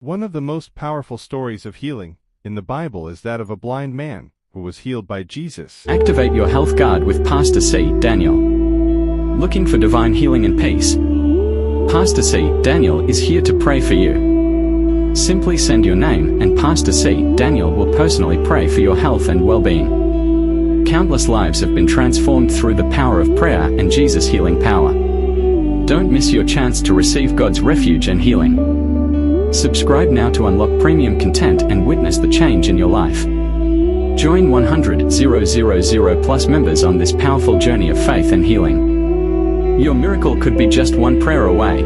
One of the most powerful stories of healing in the Bible is that of a blind man who was healed by Jesus. Activate your health card with Pastor C. Daniel. Looking for divine healing and peace? Pastor C. Daniel is here to pray for you. Simply send your name and Pastor C. Daniel will personally pray for your health and well-being. Countless lives have been transformed through the power of prayer and Jesus' healing power. Don't miss your chance to receive God's refuge and healing. Subscribe now to unlock premium content and witness the change in your life. Join 100,000 plus members on this powerful journey of faith and healing. Your miracle could be just one prayer away.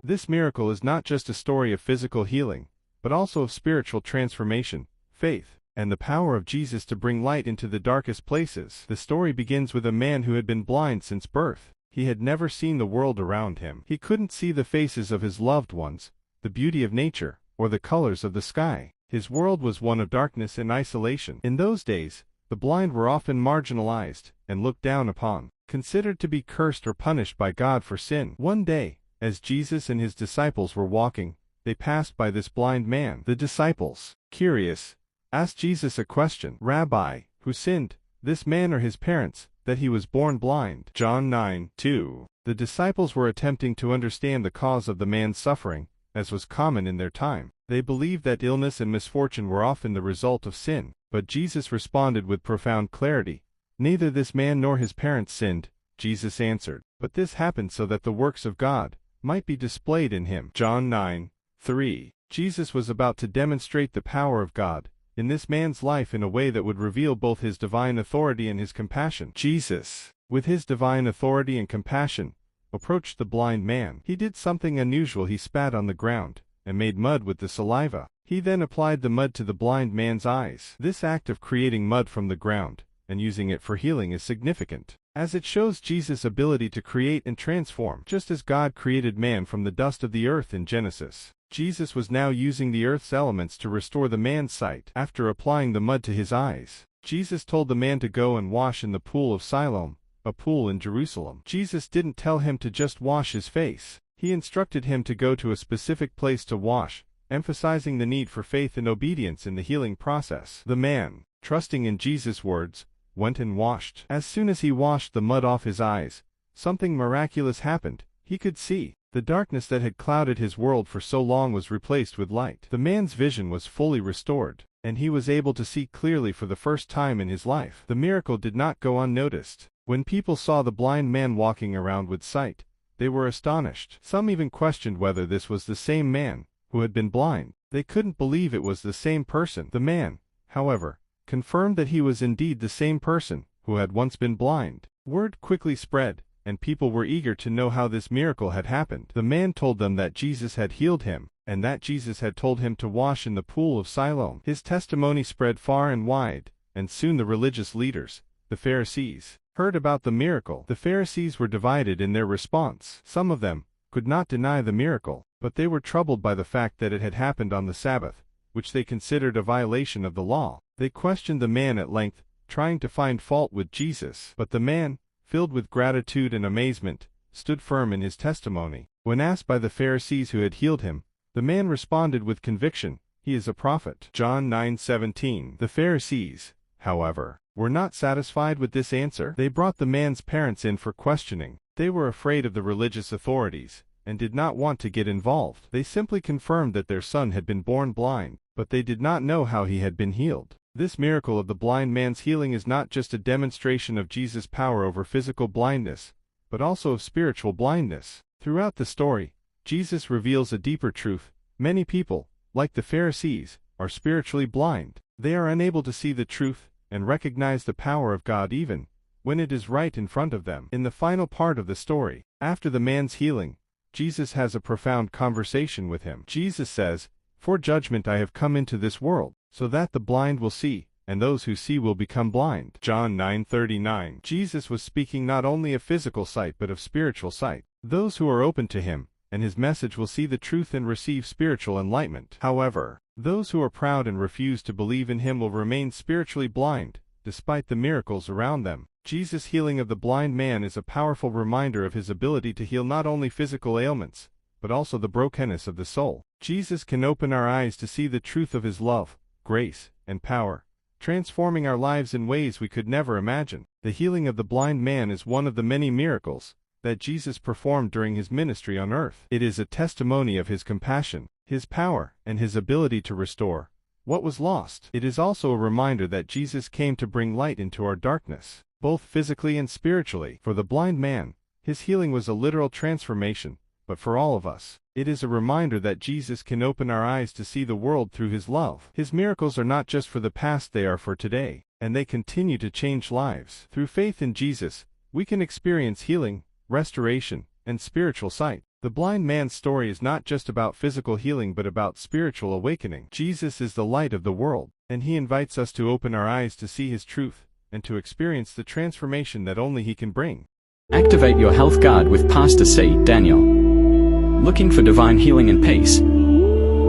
This miracle is not just a story of physical healing, but also of spiritual transformation, faith, and the power of Jesus to bring light into the darkest places. The story begins with a man who had been blind since birth. He had never seen the world around him. He couldn't see the faces of his loved ones, the beauty of nature, or the colors of the sky. His world was one of darkness and isolation. In those days, the blind were often marginalized and looked down upon, considered to be cursed or punished by God for sin. One day, as Jesus and his disciples were walking, they passed by this blind man. The disciples, curious, asked Jesus a question. "Rabbi, who sinned, this man or his parents, that he was born blind?" John 9:2. The disciples were attempting to understand the cause of the man's suffering, as was common in their time. They believed that illness and misfortune were often the result of sin, but Jesus responded with profound clarity. "Neither this man nor his parents sinned," Jesus answered, "but this happened so that the works of God might be displayed in him." John 9:3. Jesus was about to demonstrate the power of God in this man's life in a way that would reveal both his divine authority and his compassion. Jesus, with his divine authority and compassion, approached the blind man. He did something unusual. He spat on the ground and made mud with the saliva. He then applied the mud to the blind man's eyes. This act of creating mud from the ground and using it for healing is significant, as it shows Jesus' ability to create and transform. Just as God created man from the dust of the earth in Genesis, Jesus was now using the earth's elements to restore the man's sight. After applying the mud to his eyes, Jesus told the man to go and wash in the pool of Siloam, a pool in Jerusalem. Jesus didn't tell him to just wash his face. He instructed him to go to a specific place to wash, emphasizing the need for faith and obedience in the healing process. The man, trusting in Jesus' words, went and washed. As soon as he washed the mud off his eyes, something miraculous happened. He could see. The darkness that had clouded his world for so long was replaced with light. The man's vision was fully restored, and he was able to see clearly for the first time in his life. The miracle did not go unnoticed. When people saw the blind man walking around with sight, they were astonished. Some even questioned whether this was the same man who had been blind. They couldn't believe it was the same person. The man, however, confirmed that he was indeed the same person who had once been blind. Word quickly spread, and people were eager to know how this miracle had happened. The man told them that Jesus had healed him, and that Jesus had told him to wash in the pool of Siloam. His testimony spread far and wide, and soon the religious leaders, the Pharisees, heard about the miracle. The Pharisees were divided in their response. Some of them could not deny the miracle, but they were troubled by the fact that it had happened on the Sabbath, which they considered a violation of the law. They questioned the man at length, trying to find fault with Jesus. But the man, filled with gratitude and amazement, stood firm in his testimony. When asked by the Pharisees who had healed him, the man responded with conviction, "He is a prophet." John 9:17. The Pharisees, however, were not satisfied with this answer. They brought the man's parents in for questioning. They were afraid of the religious authorities and did not want to get involved. They simply confirmed that their son had been born blind, but they did not know how he had been healed. This miracle of the blind man's healing is not just a demonstration of Jesus' power over physical blindness, but also of spiritual blindness. Throughout the story, Jesus reveals a deeper truth. Many people, like the Pharisees, are spiritually blind. They are unable to see the truth and recognize the power of God even when it is right in front of them. In the final part of the story, after the man's healing, Jesus has a profound conversation with him. Jesus says, "For judgment I have come into this world, so that the blind will see, and those who see will become blind." John 9:39. Jesus was speaking not only of physical sight but of spiritual sight. Those who are open to him and his message will see the truth and receive spiritual enlightenment. However, those who are proud and refuse to believe in him will remain spiritually blind, despite the miracles around them. Jesus' healing of the blind man is a powerful reminder of his ability to heal not only physical ailments, but also the brokenness of the soul. Jesus can open our eyes to see the truth of his love, grace, and power, transforming our lives in ways we could never imagine. The healing of the blind man is one of the many miracles that Jesus performed during his ministry on earth. It is a testimony of his compassion, his power, and his ability to restore what was lost. It is also a reminder that Jesus came to bring light into our darkness, both physically and spiritually. For the blind man, his healing was a literal transformation, but for all of us, it is a reminder that Jesus can open our eyes to see the world through his love. His miracles are not just for the past, they are for today, and they continue to change lives. Through faith in Jesus, we can experience healing, restoration, and spiritual sight. The blind man's story is not just about physical healing but about spiritual awakening. Jesus is the light of the world, and he invites us to open our eyes to see his truth, and to experience the transformation that only he can bring. Activate your health guard with Pastor C. Daniel. Looking for divine healing and peace?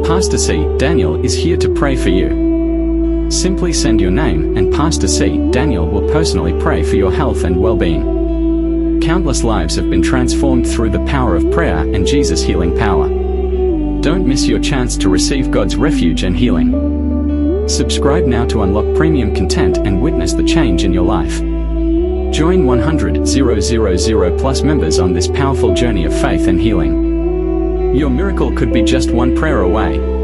Pastor C. Daniel is here to pray for you. Simply send your name and Pastor C. Daniel will personally pray for your health and well-being. Countless lives have been transformed through the power of prayer and Jesus' healing power. Don't miss your chance to receive God's refuge and healing. Subscribe now to unlock premium content and witness the change in your life. Join 100,000 plus members on this powerful journey of faith and healing. Your miracle could be just one prayer away.